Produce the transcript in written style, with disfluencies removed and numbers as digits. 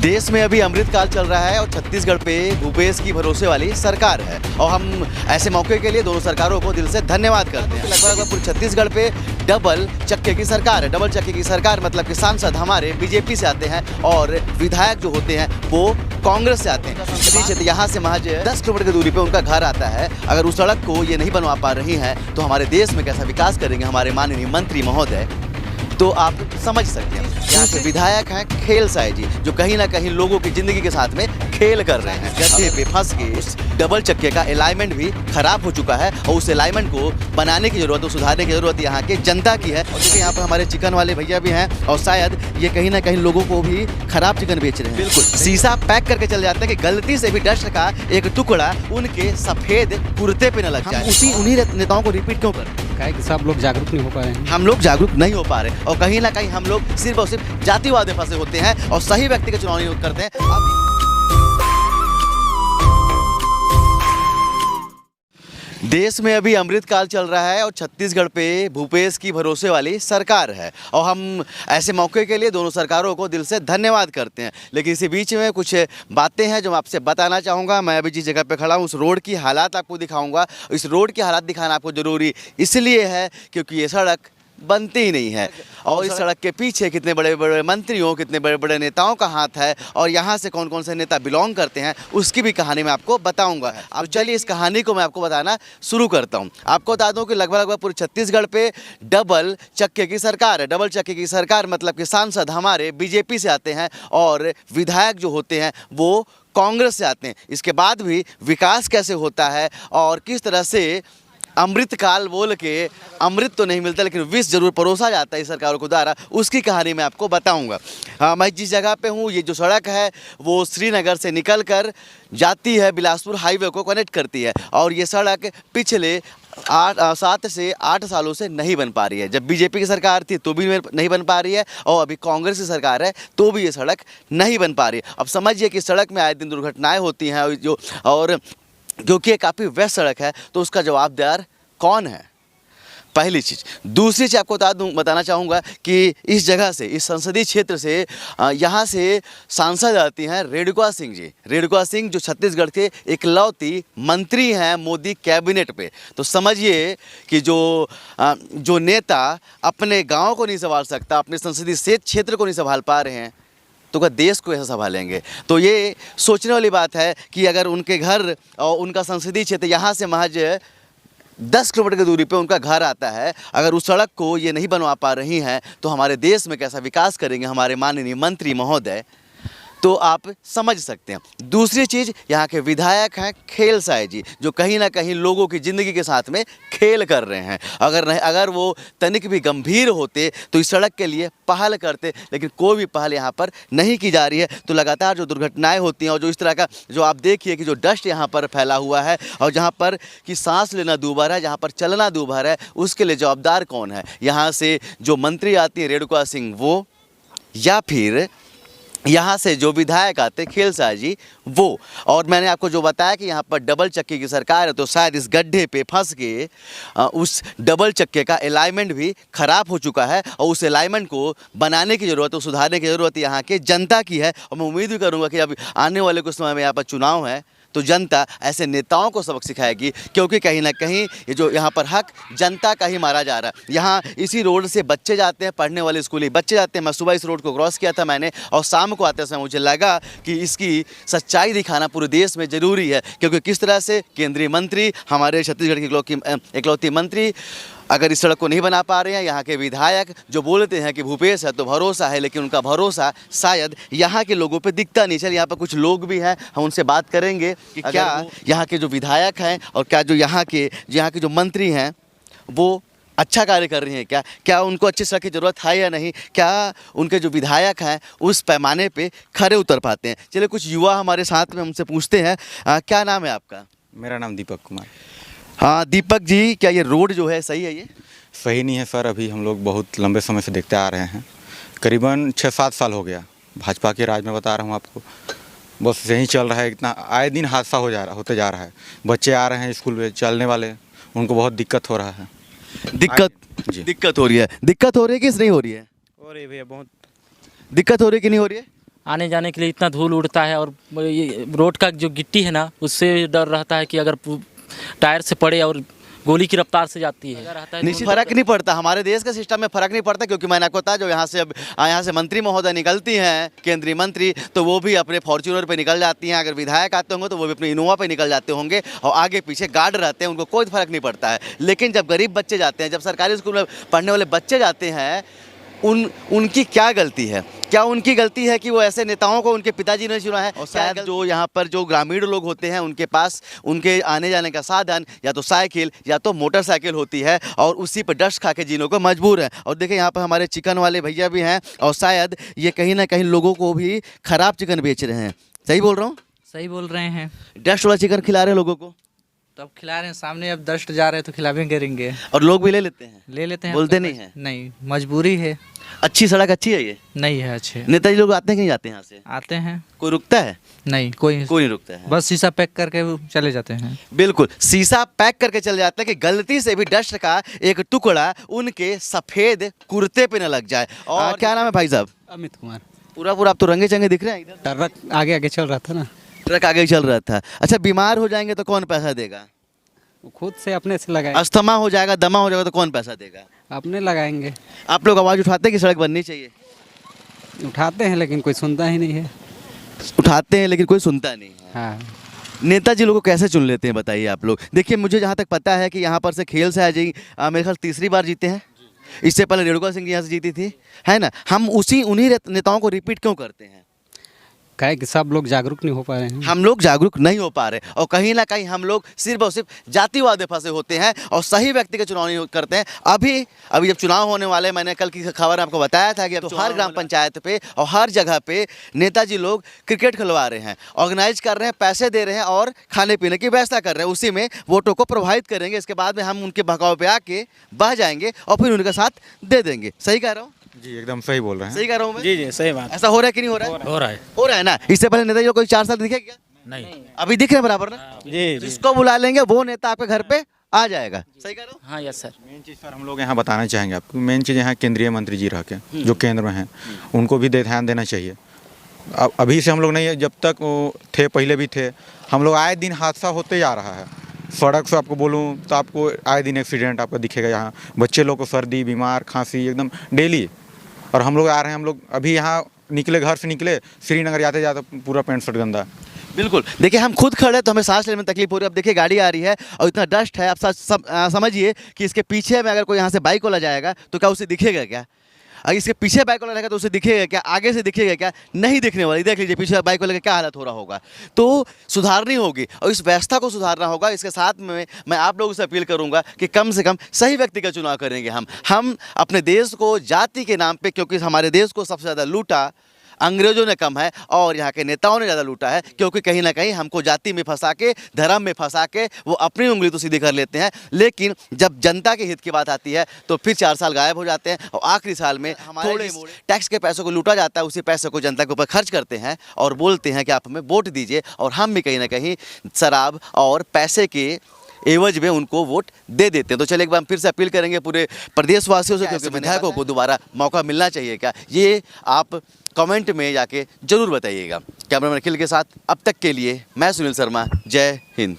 देश में अभी अमृतकाल चल रहा है और छत्तीसगढ़ पे भूपेश की भरोसे वाली सरकार है और हम ऐसे मौके के लिए दोनों सरकारों को दिल से धन्यवाद करते हैं। लगभग पूरे छत्तीसगढ़ पे डबल चक्के की सरकार है। डबल चक्के की सरकार मतलब कि सांसद हमारे बीजेपी से आते हैं और विधायक जो होते हैं वो कांग्रेस से आते हैं। संसदीय यहाँ से महज 10 किलोमीटर की दूरी पे उनका घर आता है। अगर उस सड़क को ये नहीं बनवा पा रही हैं तो हमारे देश में कैसा विकास करेंगे हमारे माननीय मंत्री महोदय, तो आप समझ सकते हैं। यहाँ के विधायक हैं खेल साय जी, जो कहीं ना कहीं लोगों की जिंदगी के साथ में खेल कर रहे हैं। गड्ढे पे फंस के उस डबल चक्के का अलाइनमेंट भी खराब हो चुका है और उस अलाइनमेंट को बनाने की जरूरत, सुधारने की जरूरत यहाँ के जनता की है। और देखिए यहाँ पर हमारे चिकन वाले भैया भी हैं और शायद ये कहीं ना कहीं लोगों को भी खराब चिकन बेच रहे हैं। बिल्कुल शीशा पैक करके चल जाते हैं कि गलती से भी डस्ट का एक टुकड़ा उनके सफेद कुर्ते पे न लग जाए। उन्हीं नेताओं को रिपीट क्यों कर कि सब लोग जागरूक नहीं हो पा रहे हैं। हम लोग जागरूक नहीं हो पा रहे और कहीं ना कहीं हम लोग सिर्फ और सिर्फ जातिवाद में फंसे होते हैं और सही व्यक्ति का चुनाव नहीं करते हैं। देश में अभी अमृतकाल चल रहा है और छत्तीसगढ़ पे भूपेश की भरोसे वाली सरकार है और हम ऐसे मौके के लिए दोनों सरकारों को दिल से धन्यवाद करते हैं। लेकिन इसी बीच में कुछ बातें हैं जो मैं आपसे बताना चाहूँगा। मैं अभी जिस जगह पे खड़ा हूँ उस रोड की हालात आपको दिखाऊंगा। इस रोड की हालात दिखाना आपको ज़रूरी इसलिए है क्योंकि ये सड़क बनती ही नहीं है और इस सड़क के पीछे कितने बड़े बड़े मंत्रियों, कितने बड़े बड़े नेताओं का हाथ है और यहाँ से कौन कौन से नेता बिलोंग करते हैं उसकी भी कहानी मैं आपको बताऊंगा। अब चलिए इस कहानी को मैं आपको बताना शुरू करता हूँ। आपको बता दूं कि लगभग पूरे छत्तीसगढ़ पे डबल चक्के की सरकार है। डबल चक्के की सरकार मतलब कि सांसद हमारे बीजेपी से आते हैं और विधायक जो होते हैं वो कांग्रेस से आते हैं। इसके बाद भी विकास कैसे होता है और किस तरह से अमृतकाल बोल के अमृत तो नहीं मिलता लेकिन विष जरूर परोसा जाता है इस सरकारों को द्वारा, उसकी कहानी मैं आपको बताऊंगा। मैं जिस जगह पे हूँ ये जो सड़क है वो श्रीनगर से निकल कर जाती है बिलासपुर हाईवे को कनेक्ट करती है और ये सड़क पिछले 7 से 8 सालों से नहीं बन पा रही है। जब बीजेपी की सरकार थी तो भी नहीं बन पा रही है और अभी कांग्रेस की सरकार है तो भी ये सड़क नहीं बन पा रही है। अब समझिए कि सड़क में आए दिन दुर्घटनाएं होती हैं और क्योंकि ये काफ़ी व्यस्त सड़क है तो उसका जवाबदार कौन है, पहली चीज़। दूसरी चीज़ आपको बताना चाहूँगा कि इस जगह से, इस संसदीय क्षेत्र से यहाँ से सांसद आती हैं रेणुका सिंह जी। रेणुका सिंह जो छत्तीसगढ़ के इकलौती मंत्री हैं मोदी कैबिनेट पे। तो समझिए कि जो नेता अपने गांव को नहीं संभाल सकता, अपने संसदीय क्षेत्र को नहीं संभाल पा रहे हैं तो क्या देश को ऐसा संभालेंगे। तो ये सोचने वाली बात है कि अगर उनके घर और उनका संसदीय क्षेत्र यहाँ से महज 10 किलोमीटर की दूरी पे उनका घर आता है। अगर उस सड़क को ये नहीं बनवा पा रही हैं तो हमारे देश में कैसा विकास करेंगे हमारे माननीय मंत्री महोदय, तो आप समझ सकते हैं। दूसरी चीज़ यहाँ के विधायक हैं खेल साय जी, जो कहीं ना कहीं लोगों की ज़िंदगी के साथ में खेल कर रहे हैं। अगर वो तनिक भी गंभीर होते तो इस सड़क के लिए पहल करते, लेकिन कोई भी पहल यहाँ पर नहीं की जा रही है। तो लगातार जो दुर्घटनाएं होती हैं और जो इस तरह का जो आप देखिए कि जो डस्ट यहाँ पर फैला हुआ है और जहाँ पर कि सांस लेना दूभर है, जहाँ पर चलना दूभर है, उसके लिए जवाबदार कौन है? यहाँ से जो मंत्री आती है रेणुका सिंह वो, या फिर यहाँ से जो विधायक आते खेल साय जी वो। और मैंने आपको जो बताया कि यहाँ पर डबल चक्के की सरकार है तो शायद इस गड्ढे पे फंस के उस डबल चक्के का अलाइनमेंट भी ख़राब हो चुका है और उस अलाइनमेंट को बनाने की ज़रूरत, सुधारने की ज़रूरत यहाँ के जनता की है। और मैं उम्मीद भी करूँगा कि अब आने वाले कुछ समय में यहाँ पर चुनाव है तो जनता ऐसे नेताओं को सबक सिखाएगी, क्योंकि कहीं ना कहीं ये जो यहाँ पर हक जनता का ही मारा जा रहा है। यहाँ इसी रोड से बच्चे जाते हैं, पढ़ने वाले स्कूली बच्चे जाते हैं। मैं सुबह इस रोड को क्रॉस किया था मैंने और शाम को आते समय मुझे लगा कि इसकी सच्चाई दिखाना पूरे देश में ज़रूरी है, क्योंकि किस तरह से केंद्रीय मंत्री, हमारे छत्तीसगढ़ की इकलौती मंत्री अगर इस सड़क को नहीं बना पा रहे हैं, यहाँ के विधायक जो बोलते हैं कि भूपेश है तो भरोसा है, लेकिन उनका भरोसा शायद यहाँ के लोगों पे दिखता नहीं। चलिए यहाँ पर कुछ लोग भी हैं, हम उनसे बात करेंगे कि क्या यहाँ के जो विधायक हैं और क्या जो यहाँ के जो मंत्री हैं वो अच्छा कार्य कर रही हैं, क्या उनको अच्छी सड़क की ज़रूरत है या नहीं, क्या उनके जो विधायक हैं उस पैमाने पे खरे उतर पाते हैं। चलिए कुछ युवा हमारे साथ में हमसे पूछते हैं, क्या नाम है आपका? मेरा नाम दीपक कुमार। हाँ दीपक जी, क्या ये रोड जो है सही है? ये सही नहीं है सर, अभी हम लोग बहुत लंबे समय से देखते आ रहे हैं, करीबन 6-7 साल हो गया भाजपा के राज में, बता रहा हूँ आपको। बस यही चल रहा है, इतना आए दिन हादसा होते जा रहा है। बच्चे आ रहे हैं स्कूल में चलने वाले, उनको बहुत दिक्कत हो रहा है। दिक्कत हो रही है? दिक्कत हो रही है कि नहीं हो रही है? और ये भैया बहुत दिक्कत हो रही है कि नहीं हो रही है? आने जाने के लिए इतना धूल उड़ता है, और ये रोड का जो गिट्टी है ना, उससे डर रहता है कि अगर टायर से पड़े और गोली की रफ्तार से जाती है। निश्चित फर्क नहीं पड़ता, हमारे देश के सिस्टम में फर्क नहीं पड़ता, क्योंकि मैंने आपको बताया जो यहाँ से मंत्री महोदय निकलती हैं, केंद्रीय मंत्री, तो वो भी अपने फॉर्च्यूनर पे निकल जाती हैं। अगर विधायक आते होंगे तो वो भी अपने इनोवा पे निकल जाते होंगे, और आगे पीछे गार्ड रहते हैं, उनको कोई फर्क नहीं पड़ता है। लेकिन जब गरीब बच्चे जाते हैं, जब सरकारी स्कूल में पढ़ने वाले बच्चे जाते हैं, उनकी क्या गलती है? क्या उनकी गलती है कि वो ऐसे नेताओं को उनके पिताजी ने चुना है? और शायद जो यहाँ पर जो ग्रामीण लोग होते हैं, उनके पास उनके आने जाने का साधन या तो साइकिल या तो मोटरसाइकिल होती है, और उसी पर डस्ट खा के जीने को मजबूर है। और देखिए यहाँ पर हमारे चिकन वाले भैया भी हैं, और शायद ये कहीं ना कहीं लोगों को भी खराब चिकन बेच रहे हैं। सही बोल रहा हूँ? सही बोल रहे हैं। डस्ट वाला चिकन खिला रहे हैं लोगों को, तो अब खिला रहे हैं, सामने अब डस्ट जा रहे हैं तो खिलावे करेंगे। और लोग भी ले लेते हैं, ले लेते हैं। बोलते नहीं है? नहीं, मजबूरी है। अच्छी सड़क अच्छी है ये? नहीं है अच्छे। नेताजी लोग आते हैं कि नहीं जाते हैं यहाँ से? आते हैं। कोई रुकता है? नहीं, कोई नहीं रुकता है, बस शीशा पैक करके वो चले जाते हैं। बिल्कुल, शीशा पैक करके चले जाते हैं कि गलती से भी डस्ट का एक टुकड़ा उनके सफेद कुर्ते पे न लग जाए। और क्या नाम है भाई साहब? अमित कुमार। पूरा आप तो रंगे चंगे दिख रहे हैं इधर। ट्रक आगे आगे चल रहा था ना, ट्रक आगे चल रहा था। अच्छा, बीमार हो जाएंगे तो कौन पैसा देगा? वो खुद से अपने से लगाए। अस्थमा हो जाएगा, दमा हो जाएगा तो कौन पैसा देगा? अपने लगाएंगे। आप लोग आवाज़ उठाते हैं कि सड़क बननी चाहिए? उठाते हैं लेकिन कोई सुनता ही नहीं है। उठाते हैं लेकिन कोई सुनता नहीं है। हाँ, नेताजी लोगों को कैसे चुन लेते हैं बताइए आप लोग? देखिए, मुझे जहाँ तक पता है कि यहाँ पर से खेल से अजय मेरे ख्याल तीसरी बार जीते हैं। इससे पहले रेणुका सिंह यहाँ से जीती थी, है ना? हम उन्हीं नेताओं को रिपीट क्यों करते हैं? क्या है कि सब लोग जागरूक नहीं हो पा रहे हैं। हम लोग जागरूक नहीं हो पा रहे, और कहीं ना कहीं हम लोग सिर्फ और सिर्फ जातिवाद में फंसे होते हैं, और सही व्यक्ति का चुनाव नहीं करते हैं। अभी जब चुनाव होने वाले, मैंने कल की खबर आपको बताया था कि अब तो हर ग्राम पंचायत पे और हर जगह पे नेताजी लोग क्रिकेट खिलवा रहे हैं, ऑर्गेनाइज कर रहे हैं, पैसे दे रहे हैं और खाने पीने की व्यवस्था कर रहे हैं। उसी में वोटों को प्रभावित करेंगे, इसके बाद में हम उनके बहकाव पे आके बह जाएंगे और फिर उनका साथ दे देंगे। सही कह रहा हूँ? जी एकदम सही बोल रहे हैं। सही कह रहा हूँ मैं? जी सही बात। ऐसा हो रहा है कि नहीं हो रहा है? हो रहा है ना। इससे पहले नेताजी लोग कोई 4 साल दिखे क्या? नहीं, अभी दिख रहे हैं बराबर ना? जी जिसको बुला लेंगे वो नेता आपके घर पे आ जाएगा। सही कह रहा हूँ? हाँ, यस सर। मेन चीज़ सर हम लोग यहाँ बताना चाहेंगे आपको, मेन चीज़ यहाँ केंद्रीय मंत्री जी रह के जो केंद्र में हैं, उनको भी ध्यान देना चाहिए। अब अभी से हम लोग नहीं, जब तक वो थे, पहले भी थे, हम लोग आए दिन हादसा होते जा रहा है। सड़क से आपको बोलूँ तो आपको आए दिन एक्सीडेंट आपको दिखेगा। यहाँ बच्चे लोग को सर्दी, बीमार, खांसी एकदम डेली। और हम लोग आ रहे हैं, हम लोग अभी यहाँ निकले, घर से निकले, श्रीनगर जाते जाते पूरा पैंट शर्ट गंदा। बिल्कुल, देखिए हम खुद खड़े तो हमें सांस लेने में तकलीफ हो रही है। अब देखिए गाड़ी आ रही है और इतना डस्ट है, आप समझिए कि इसके पीछे में अगर कोई यहाँ से बाइक वाला जाएगा तो क्या उसे दिखेगा क्या? अगर इसके पीछे बाइक वाला रहेगा तो उसे दिखेगा क्या? आगे से दिखेगा क्या? नहीं दिखने वाली। देख लीजिए पीछे बाइक वाले का क्या हालत हो रहा होगा। तो सुधारनी होगी और इस व्यवस्था को सुधारना होगा। इसके साथ में मैं आप लोगों से अपील करूंगा कि कम से कम सही व्यक्ति का चुनाव करेंगे। हम अपने देश को जाति के नाम पे, क्योंकि हमारे देश को सबसे ज़्यादा लूटा अंग्रेजों ने कम है और यहाँ के नेताओं ने ज़्यादा लूटा है, क्योंकि कहीं ना कहीं हमको जाति में फंसा के, धर्म में फंसा के वो अपनी उंगली तो सीधी कर लेते हैं, लेकिन जब जनता के हित की बात आती है तो फिर 4 साल गायब हो जाते हैं और आखिरी साल में थोड़े टैक्स के पैसों को लूटा जाता है, उसी पैसे को जनता के ऊपर खर्च करते हैं और बोलते हैं कि आप हमें वोट दीजिए, और हम भी कहीं ना कहीं शराब और पैसे के एवज में उनको वोट दे देते हैं। तो चलिए एक बार फिर से अपील करेंगे पूरे प्रदेशवासियों से, क्योंकि विधायकों को दोबारा मौका मिलना चाहिए क्या, ये आप कमेंट में जाके जरूर बताइएगा। कैमरामैन अखिल के साथ अब तक के लिए मैं सुनील शर्मा, जय हिंद।